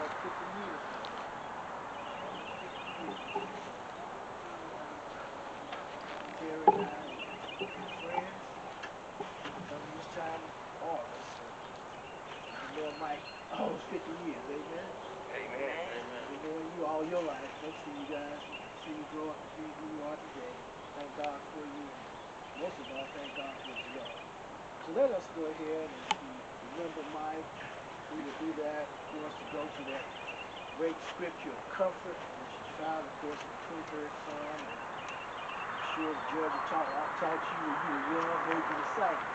almost 50 years now. Almost 50 years. So Terry and I have been friends from this time of August. I've been knowing Mike almost 50 years. Amen. Amen. Amen. Been knowing you all your life. Both of you guys. See you grow up to be who you are today. Thank God for you. And most of all, thank God for his love. So let us go ahead and if you remember Mike, we will do that, of course, to go to that great scripture of comfort, which is found, of course, in the 23rd Psalm. And I'm sure the judge taught you when you were young, made you recite it.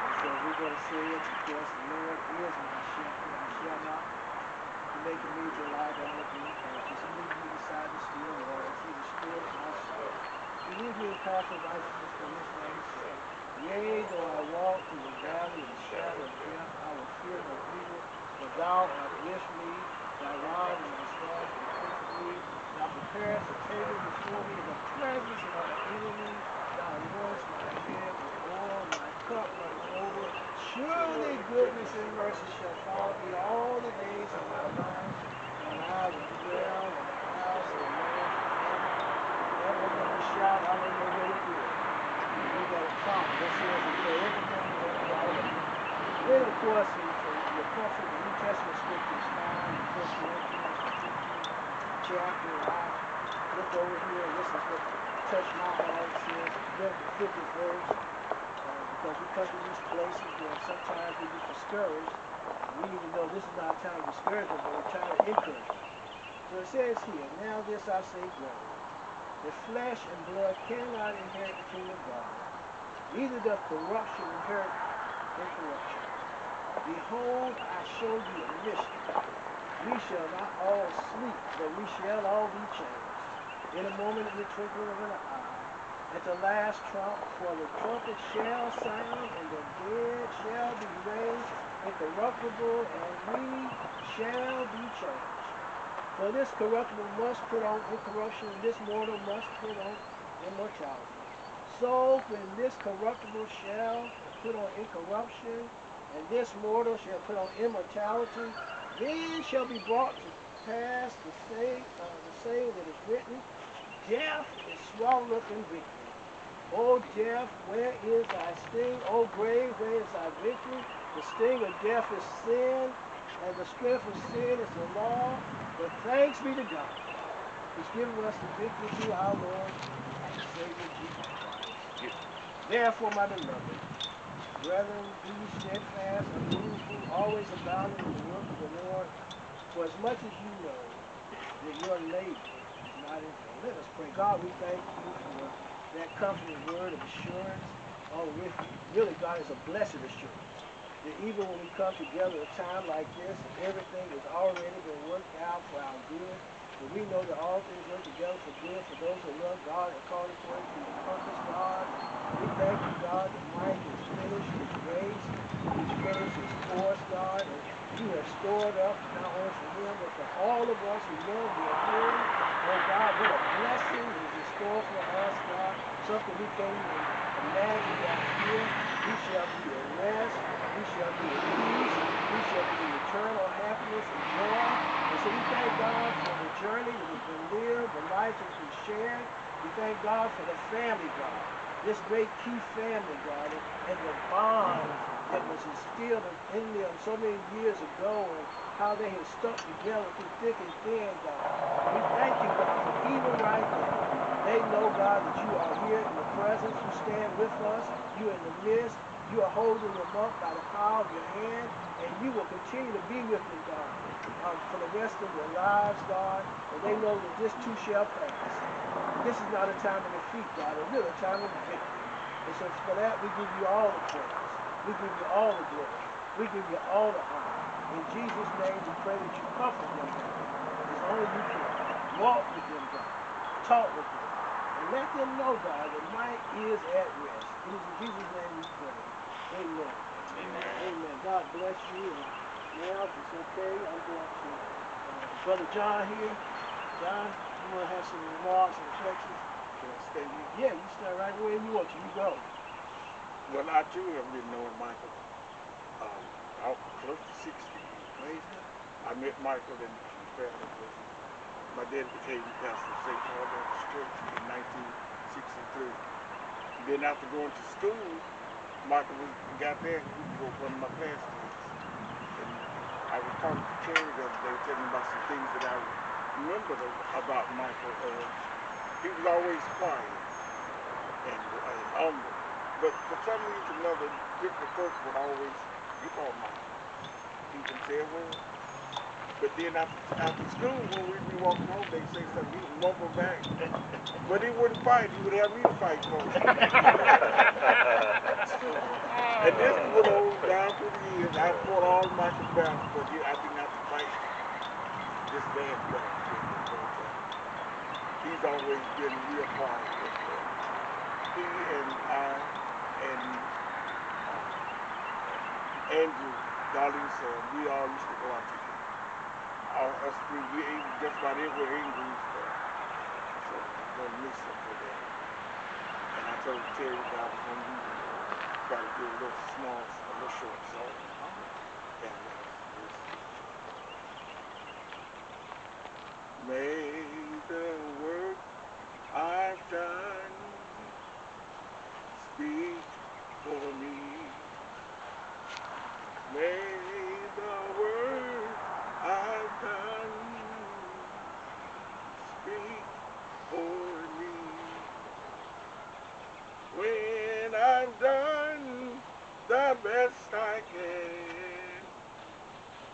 And so we're going to say it, of course, the Lord is my shepherd, I shall not. He maketh me to lie down in green pastures. He leads me beside the still waters. He restores my soul. He leads me in paths of righteousness for his name's sake. Yea, though I walk through the valley of the shadow of death, I will fear no evil, for thou art with me. Thy rod and thy staff, they comfort me. Thou preparest a table before me in the presence of my enemies. Thou anointest my head with oil, my cup runneth over. Surely goodness and mercy shall follow me all the days of my life, and I will dwell in the house of the Lord forever. That one of them shout, I don't know what it is. We got a problem. That says enjoy everything that God is. Then, of course, for your comfort, the New Testament scripture is found in 1 Corinthians, the 15th chapter. And I look over here, and this is what touched my heart. It says, again, the 50th verse, because we come to these places where sometimes we get discouraged. We need to know this is not a time of discouragement, but a time of encouragement. So it says here, now this I say, brethren, that flesh and blood cannot inherit the kingdom of God, neither doth corruption inherit incorruption. Behold, I show you a mystery. We shall not all sleep, but we shall all be changed. In a moment, in the twinkling of an eye, at the last trump, for the trumpet shall sound, and the dead shall be raised incorruptible, and we shall be changed. For this corruptible must put on incorruption, and this mortal must put on immortality. So when this corruptible shall put on incorruption, and this mortal shall put on immortality, then shall be brought to pass the saying that is written, death is swallowed up in victory. O death, where is thy sting? O grave, where is thy victory? The sting of death is sin, and the strength of sin is the law. But thanks be to God, who's given us the victory through our Lord and Savior Jesus Christ. Therefore, my beloved, brethren, be ye steadfast, unmovable, always abounding in the work of the Lord, for as much as you know that your labor is not in vain. Let us pray. God, we thank you for that comforting word of assurance. Oh, really, God, is a blessed assurance that even when we come together at a time like this, everything has already been worked out for our good. For we know that all things work together for good for those who love God and called according to his purpose, God. We thank you, God, that Mike has finished his race. He's finished his course, God, and you have stored up not only for him, but for all of us who love your hearing. Oh, God, what a blessing is in store for us, God. Something we can't even imagine down here. We shall be at rest. We shall be at peace. We shall be in eternal happiness and joy. And so we thank God for the journey that has been lived, the life that has been shared. We thank God for the family, God. This great key family, God, and the bond that was instilled in them so many years ago and how they have stuck together through thick and thin, God. We thank you, God, for even right now. They know, God, that you are here in the presence. You stand with us. You are in the midst. You are holding them up by the power of your hand, and you will continue to be with them, God, for the rest of their lives, God. And they know that this too shall pass. This is not a time of defeat, God. It's really a time of victory. And so for that, we give you all the praise. We give you all the glory. We give you all the honor. In Jesus' name, we pray that you comfort them, God, as only you can. Walk with them, God. Talk with them. And let them know, God, that Mike is at rest. It is in Jesus' name we pray. Amen. Amen. Amen. God bless you. And now, if it's okay, I'm going to Brother John here. John, you want to have some remarks and reflections? Can I stay here? Yeah, you stand right where you want to. You go. Well, I too have been knowing Michael out close to 60 years. Praise God. I met Michael and the family was my dad became pastor of St. Paul Baptist Church in 1963. Then after going to school, Michael got there and he was one of my class teachers. And I was talking to Terry the other day, telling him about some things that I remembered about Michael. He was always quiet and humble. But for some reason or another, different folks would always pick on Michael. He wouldn't say a word. But then after school, when we'd be walking home, they'd say something, he would mumble back. But he wouldn't fight, he would have me to fight for him. And this went on down through the years. I fought all Michael's battles, but I didn't have to fight this man's battles with him. But he's always been real quiet. He and I and Andrew, Darlene's son, we all used to go out together. Us three, we ate just about everywhere in Greensboro. So I'm going to miss him for that. And I told Terry that I was going to try to do a little short song. And this. May the work I've done speak for me. May the work I've done speak for me. When I've done the best I can,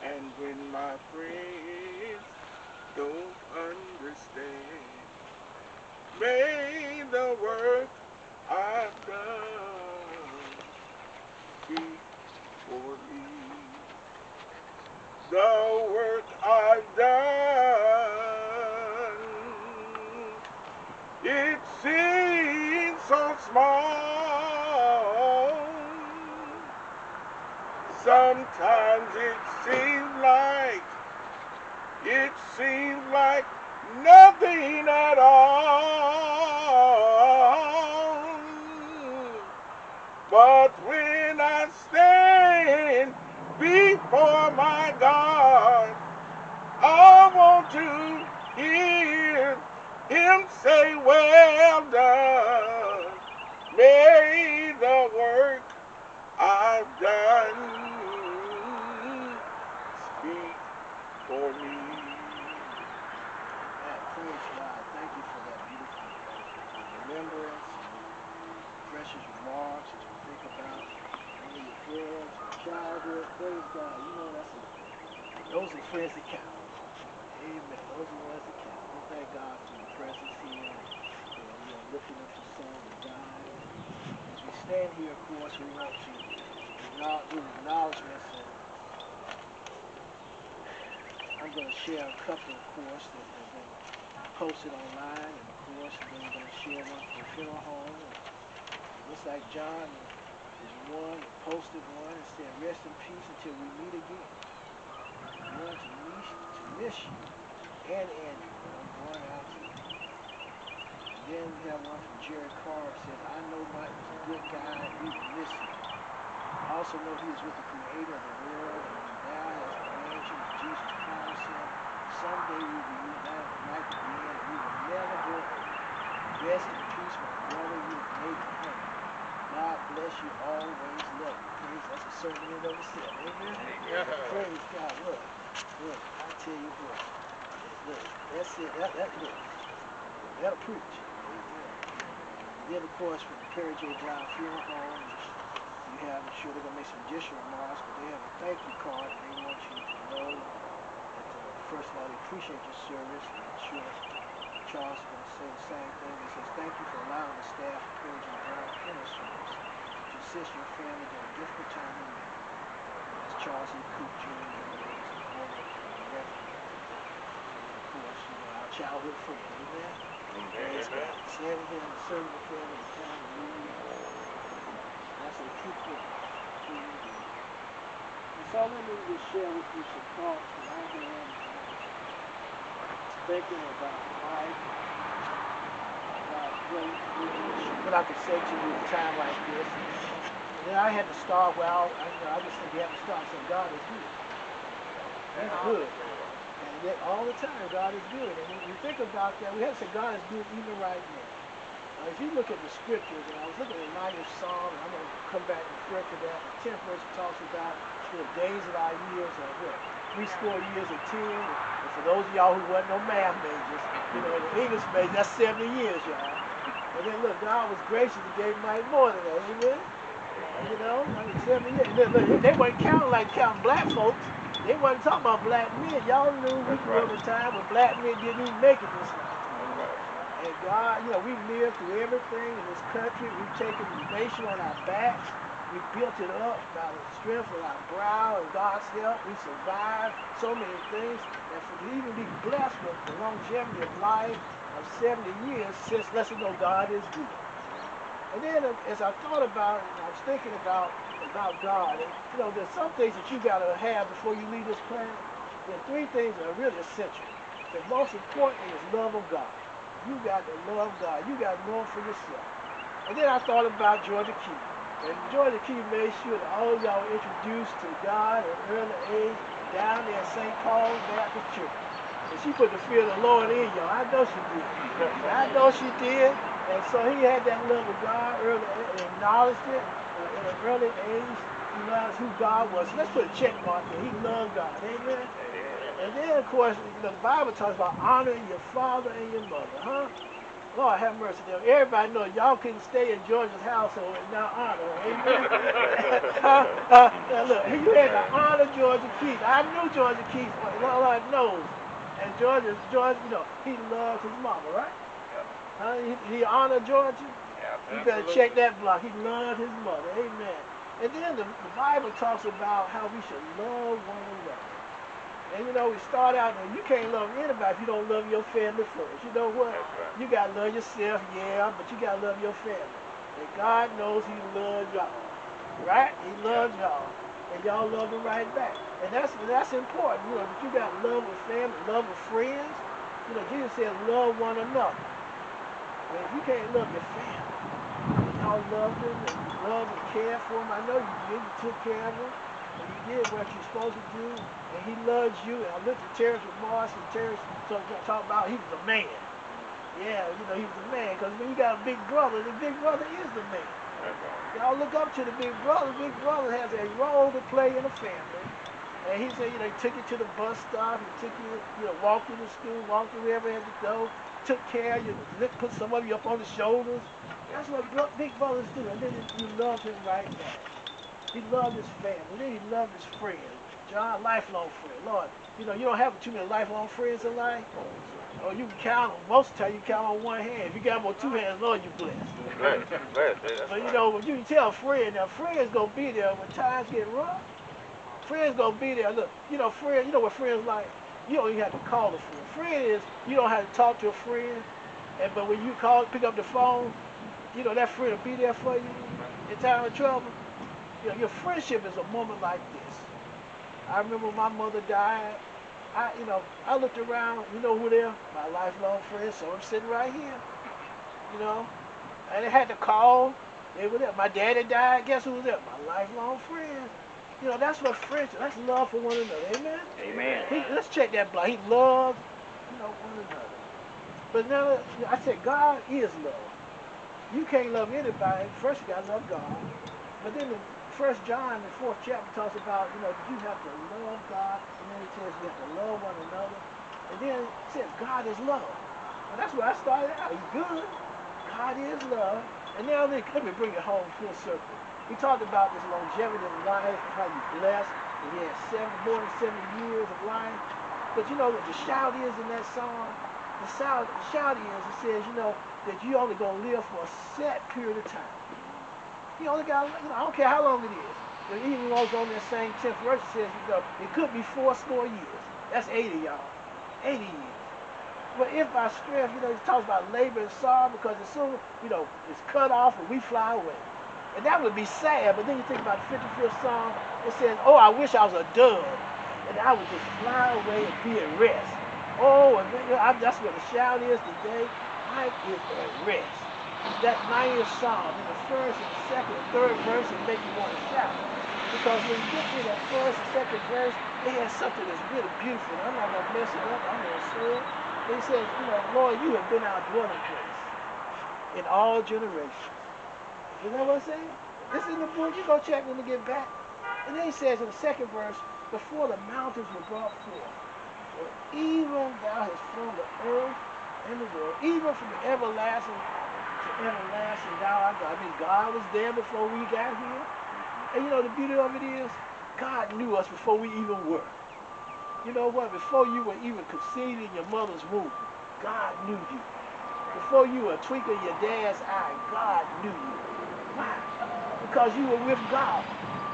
and when my friends don't understand, may the work I've done speak for me. The work I've done, it seems so small. Sometimes it seems like nothing at all. But when I stand before my God, I want to hear him say, well done. May the work I've done speak for me. Man, praise God. Thank you for that beautiful remembrance and precious remarks as we think about some of your friends from childhood. Praise God. You know those are the friends that count. Amen. Those are the ones that count. We thank God for your presence here. And we are lifting up the song of God. As we stand here, of course, we want to do acknowledgments, and I'm going to share a couple, of course, that have been posted online, and of course, and then we're going to share one for the funeral home. And it looks like John is one that posted one and said, "Rest in peace until we meet again. I'm going to miss you and Andrew, but I'm going out to you." And then we have one from Jerry Carr that says, "I know Mike was a good guy and we will miss him. I also know he is with the creator of the world, and when he died, as per an angel, as Jesus promised him, someday we will be united with Mike again, and we will never grow old. Rest in peace, my brother. You have made me hungry. God bless you always. Love you." Praise. That's a sermon in and of itself. Amen? Amen. Praise God. Look, I tell you what. Look, that's it. Look, that'll preach. Amen. And then, of course, from the Perry J. Brown Funeral Home, you have, I'm sure they're going to make some additional remarks, but they have a thank you card, and they want you to know that, first of all, they appreciate your service, and I'm sure Charles is going to say the same thing. He says, "Thank you for allowing the staff of Perry J. Brown Funeral Service to assist your family during a difficult time of life." That's Charles E. Coop Jr., who is a former nephew, and of course, our childhood friend. Amen? Praise God. Stand with him and serve the family and family movie. And that's a keep going. That's what we do. And so let me just share with you some thoughts that I had when I was thinking about life, about what I could say to you at a time like this. And then I had to start, I just simply had to start saying, God is good. He's good. And yet all the time, God is good. And when we think about that, we have to say God is good even right now. If you look at the scriptures, and I was looking at the 90th Psalm, and I'm going to come back and refer to that. The 10th verse talks about the days of our years are what? 60 years and 10. And for those of y'all who wasn't no math majors, the English majors, that's 70 years, y'all. And then look, God was gracious and gave Mike more than that, amen? I mean, 70 years. Look, they weren't counting like counting black folks. They wasn't talking about black men. Y'all knew we grew up in a time when black men didn't even make it this lifetime. And God, we've lived through everything in this country. We've taken the nation on our backs. We built it up by the strength of our brow and God's help. We survived so many things. And for to even be blessed with the longevity of life of 70 years, just lets us know God is good. And then as I thought about it, and I was thinking about God, and there's some things that you got to have before you leave this planet. There are three things that are really essential. The most important thing is love of God. You got to love God. You got to know Him for yourself. And then I thought about Georgia Key. And Georgia Key made sure that all of y'all were introduced to God at an early age down there at St. Paul's Baptist Church. And she put the fear of the Lord in y'all. I know she did. I know she did. And so he had that love of God early and acknowledged it at an early age. He realized who God was. So let's put a check mark there. He loved God. Amen. And then, of course, the Bible talks about honoring your father and your mother, huh? Lord have mercy. Everybody knows y'all couldn't stay in George's household and not honor her. Amen. Look, you had to honor Georgia Keith. I knew Georgia Keith. Lord knows. And George, he loved his mama, right? He honored Georgia. You better check that block. He loved his mother. Amen. And then the Bible talks about how we should love one another. And we start out, and you can't love anybody if you don't love your family first. You know what? Right. You got to love yourself, yeah, but you got to love your family. And God knows He loves y'all. Right? He loves y'all. And y'all love Him right back. And that's important, that you got love with family, love with friends. Jesus said love one another. But if you can't love your family, and y'all loved them, and you loved and cared for them, I know you did, you took care of them. And you did what you're supposed to do, and He loves you. And I looked at Terrence Remorse, and Terrence talked about he was a man. Yeah, he was a man, because when you got a big brother, the big brother is the man. Y'all look up to the big brother. Big brother has a role to play in the family. And he said, he took you to the bus stop, he took you, walked you to school, walked you wherever you had to go, took care of you, put some of you up on his shoulders. That's what big brothers do. And then you love him right back. He loved his family. Then he loved his friends. John, lifelong friend. Lord, you don't have too many lifelong friends in life. Oh, you can count them. Most of the time you count on one hand. If you got them on two hands, Lord, you're blessed. But when you can tell a friend, now friends gonna be there when times get rough. Friends gonna be there. Look, friends. You know what friends like? You don't even have to call a friend. Friend is you don't have to talk to a friend, but when you pick up the phone, that friend will be there for you in time of trouble. Your friendship is a moment like this. I remember when my mother died. I looked around. You know who there? My lifelong friends. So I'm sitting right here. I didn't have to call. They were there. My daddy died. Guess who was there? My lifelong friends. That's what friendship. That's love for one another. Amen. Amen. Let's check that block. He loved, one another. But now I said God is love. You can't love anybody. First you gotta love God. But then the 1 John, the 4th chapter, talks about, that you have to love God, and then it says you have to love one another. And then it says God is love. And that's where I started out. He's good. God is love. And now let me bring it home full circle. We talked about this longevity of life, how you're blessed, and you had more than 70 years of life. But what the shout is in that song? The shout is, it says, that you only going to live for a set period of time. You only got, I don't care how long it is. Even when I was on that same 10th verse, it says, it could be 80 years. That's 80, y'all. 80 years. But if by strength, it talks about labor and sorrow, because as soon, it's cut off and we fly away. And that would be sad, but then you think about the 55th Psalm, it says, oh, I wish I was a dove, and I would just fly away and be at rest. Oh, and that's what the shout is today. Life is at rest. That 90th Psalm, in the first and the second and third verse, it make you want to shout. Because when you get to that first and second verse, They had something that's really beautiful. I'm not going to mess it up. I'm going to say it. They said, you know, Lord, you have been our dwelling place in all generations. Isn't that what it says? It's in the book. You go check when we get back. And then he says in the second verse, before the mountains were brought forth, or even thou hast formed the earth and the world, even from the everlasting to everlasting, thou art God. I mean, God was there before we got here. And you know, the beauty of it is, God knew us before we even were. You know what? Before you were even conceived in your mother's womb, God knew you. Before you were a twinkle in your dad's eye, God knew you. Why? Because you were with God.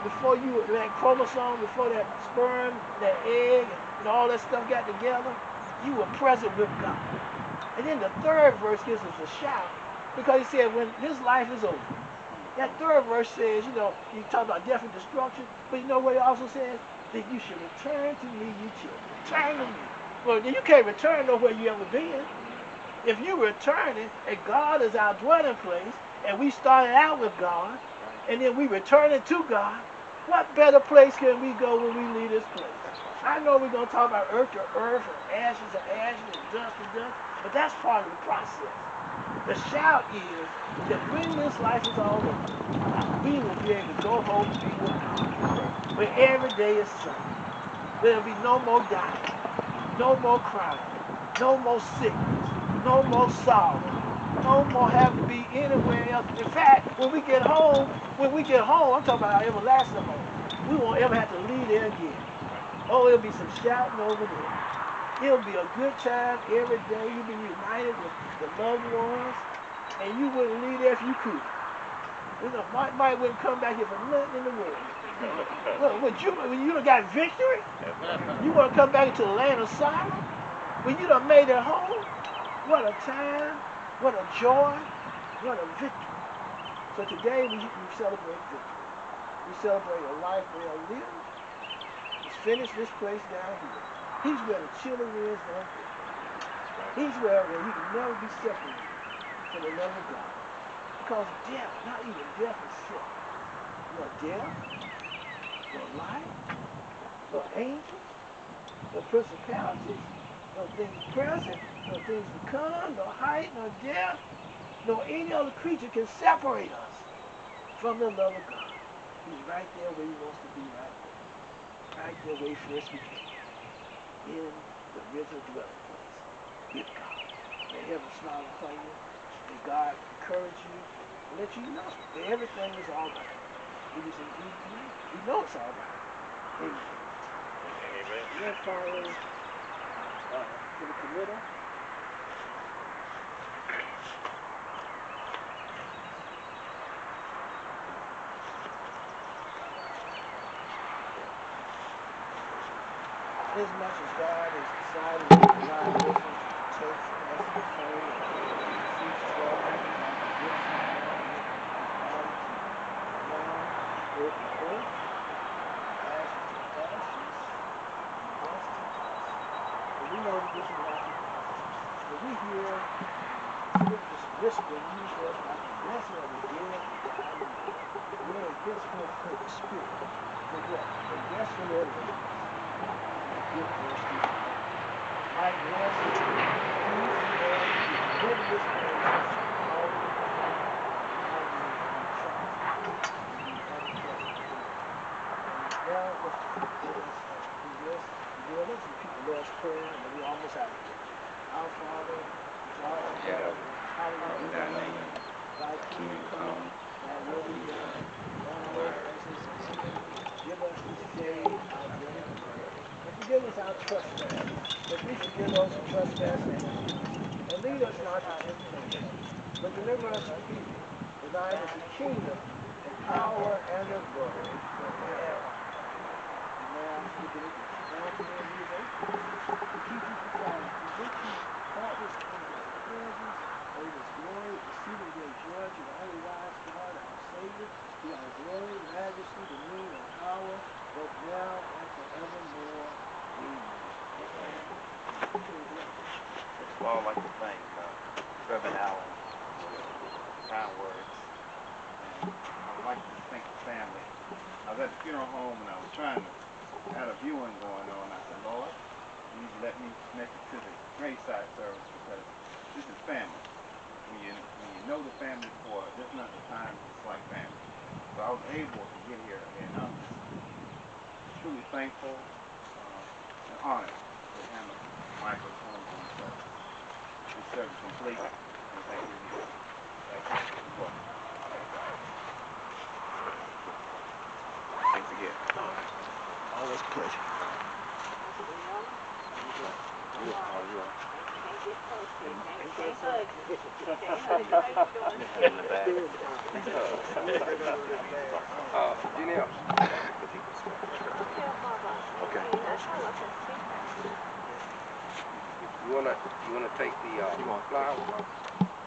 Before you were that chromosome, before that sperm, that egg, and all that stuff got together, you were present with God. And then the third verse gives us a shout, because he said, when this life is over, that third verse says, you know, you talk about death and destruction, but you know what it also says? That you should return to me, you children. Return to me. Well, you can't return nowhere you ever been. If you returning, and God is our dwelling place, and we started out with God, and then we returning to God, what better place can we go when we leave this place? I know we're going to talk about earth to earth, and ashes to ashes, and dust to dust, but that's part of the process. The shout is that when this life is all over, we will be able to go home and be with God, where every day is sunny. There'll be no more dying, no more crying, no more sickness, no more sorrow, no more having to be anywhere else. In fact, when we get home, I'm talking about our everlasting home, we won't ever have to leave there again. Oh, there'll be some shouting over there. It'll be a good time every day. You'll be united with the loved ones, and you wouldn't leave there if you could. You know, might wouldn't come back here for nothing in the world. Well, when you done got victory, you want to come back into the land of sorrow? When you done made it home, what a time, what a joy, what a victory. So today we celebrate victory. We celebrate a life well lived. Let's finish this place down here. He's where the chilly winds don't blow. He's where you can never be separated from the love of God. Because death, not even death itself, nor death, nor life, nor angels, nor principalities, nor things present, nor things to come, nor height, nor depth, nor any other creature can separate us from the love of God. He's right there where he wants to be right there. Right there where he first began. In the original dwelling place with God. May heaven smile upon you. May God encourage you and let you know that everything is all right. We know it's all right. Amen. Amen. And then finally, for the committer, as much as God has decided to provide wisdom to take from us the soul of Ephesians 12, 19, like the Gibson bodies, ground, earth to earth, ashes to ashes, and dust to dust. But we know that this is not the end. But we hear scriptures whispering even to us about the blessing of the dead that die in the Lord. We're henceforth for the Spirit. For what? For rest from their labors. Good thirsty for God. Might rest, peace, and live this place, all the time, now we will be trusted and be ever present with the Lord. Now, let's repeat the Lord's Prayer, and then we're almost out of here. Our Father, which art in heaven, hallowed be thy name. Thy kingdom come, thy will be done, on earth as it is in heaven. Give us this day our daily bread. And forgive us our trespasses, as we forgive those who trespass against us. And lead us not to temptation, but deliver us from evil. For thine is the kingdom, and power, and the glory, forever. And now, for the benediction. Now to him who is able to keep you from falling, present you faultless in his presence, and in his glory, exceeding great joy, to the only wise God, our Savior, be all glory, majesty, dominion, and power, both now and forevermore. Amen. First of all, I'd like to thank Reverend Allen for the kind words. And I would like to thank the family. I was at the funeral home and I was trying to had a viewing going on. I said, Lord, you need to let me connect it to the graveside service because this is family. When you know the family for this amount of time, it's like family. So I was able to get here, and I'm just truly thankful and honored to handle Michael's homegoing service. This service complete, and thank you again. Thank you. You're welcome. Thanks again. Always a pleasure. Janelle. Okay. You wanna take the flowers?